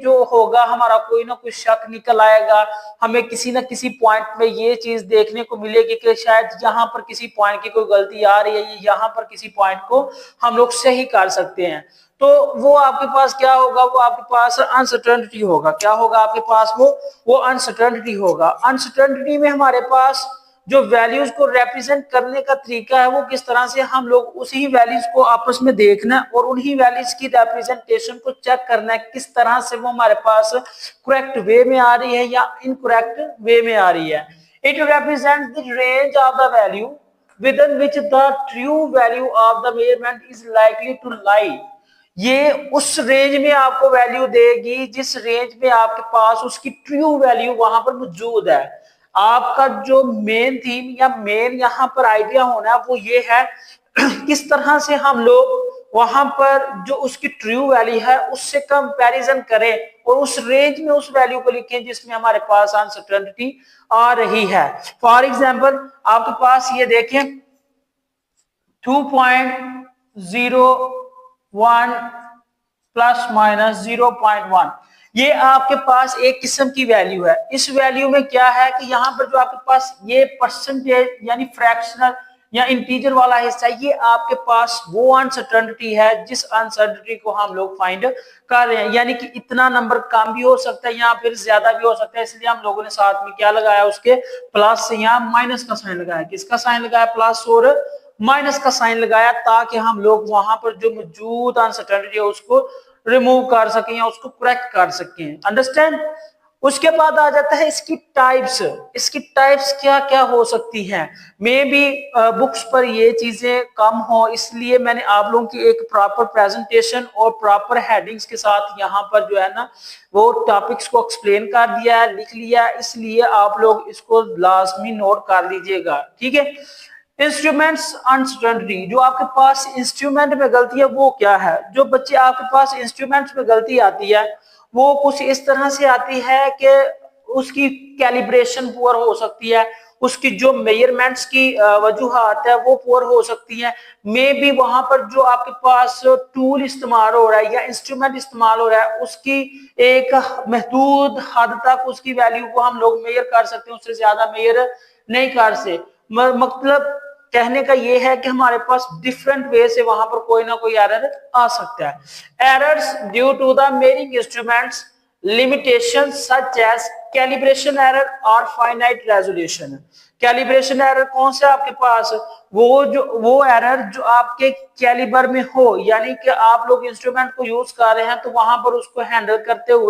जो होगा हमारा कोई ना कोई शक निकल आएगा, हमें किसी ना किसी पॉइंट में ये चीज देखने को मिलेगी कि शायद यहाँ पर किसी पॉइंट की कोई गलती आ रही है, यहाँ पर किसी पॉइंट को हम लोग सही कर सकते हैं। तो वो आपके पास क्या होगा, वो आपके पास अनसर्टेनिटी होगा। क्या होगा आपके पास? वो अनसर्टेनिटी होगा। अनसर्टेनिटी में हमारे पास जो वैल्यूज को रिप्रेजेंट करने का तरीका है वो किस तरह से, हम लोग उसी वैल्यूज को आपस में देखना और उन्हीं वैल्यूज की रिप्रेजेंटेशन को चेक करना है किस तरह से वो हमारे पास करेक्ट वे में आ रही है या इनकरेक्ट वे में आ रही है। It represent the range of the value within which the true value of the measurement is likely to lie। ये उस रेंज में आपको वैल्यू देगी जिस रेंज में आपके पास उसकी ट्रू वैल्यू वहां पर मौजूद है। आपका जो मेन थीम या मेन यहाँ पर आइडिया होना वो ये है किस तरह से हम लोग वहां पर जो उसकी ट्रू वैल्यू है उससे कंपैरिजन करें और उस रेंज में उस वैल्यू को लिखें जिसमें हमारे पास अनसर्टेनिटी आ रही है। फॉर एग्जांपल आपके पास ये देखें 2.01 प्लस माइनस 0.1, ये आपके पास एक किस्म की वैल्यू है। इस वैल्यू में क्या है कि यहाँ पर जो आपके पास ये परसेंटेज यानी फ्रैक्शनल या इंटीजर वाला हिस्सा, ये आपके पास वो अनसर्टेनिटी है जिस अनसर्टेनिटी को हम लोग फाइंड कर रहे हैं। यानी कि इतना नंबर कम भी हो सकता है या फिर ज्यादा भी हो सकता है, इसलिए हम लोगों ने साथ में क्या लगाया, उसके प्लस से यहाँ माइनस का साइन लगाया। किसका साइन लगाया? प्लस और माइनस का साइन लगाया, ताकि हम लोग वहां पर जो मौजूद अनसर्टेनिटी है उसको रिमूव कर सकें या उसको करेक्ट कर सकें। अंडरस्टैंड? उसके बाद आ जाता है इसकी टाइप्स। इसकी टाइप्स क्या क्या हो सकती हैं। मे बी बुक्स पर ये चीजें कम हो, इसलिए मैंने आप लोगों की एक प्रॉपर प्रेजेंटेशन और प्रॉपर हेडिंग्स के साथ यहाँ पर जो है ना वो टॉपिक्स को एक्सप्लेन कर दिया है, लिख लिया है, इसलिए आप लोग इसको लाजमी नोट कर लीजिएगा। ठीक है। इंस्ट्रूमेंट्स अनसर्टेनिटी, जो आपके पास इंस्ट्रूमेंट में गलती है वो क्या है? जो बच्चे आपके पास इंस्ट्रूमेंट्स में गलती आती है वो कुछ इस तरह से आती है कि उसकी कैलिब्रेशन पुअर हो सकती है, उसकी जो मेजरमेंट्स की वजूहात है वो पुअर हो सकती है। मे बी वहां पर जो आपके पास टूल इस्तेमाल हो रहा है या इंस्ट्रूमेंट इस्तेमाल हो रहा है उसकी एक महदूद हद तक उसकी वैल्यू को हम लोग मेजर कर सकते हैं, उससे ज्यादा मेजर नहीं कर सकते। मतलब कहने का ये है कि हमारे पास डिफरेंट वे से वहां पर कोई ना कोई एरर आ सकता है। Errors due to the measuring instruments limitations such as calibration error और finite resolution। कैलिब्रेशन एरर कौन से आपके पास? वो एरर जो आपके कैलिबर में हो, यानी कि आप लोग इंस्ट्रूमेंट को यूज कर रहे हैं तो वहां पर उसको हैंडल करते हुए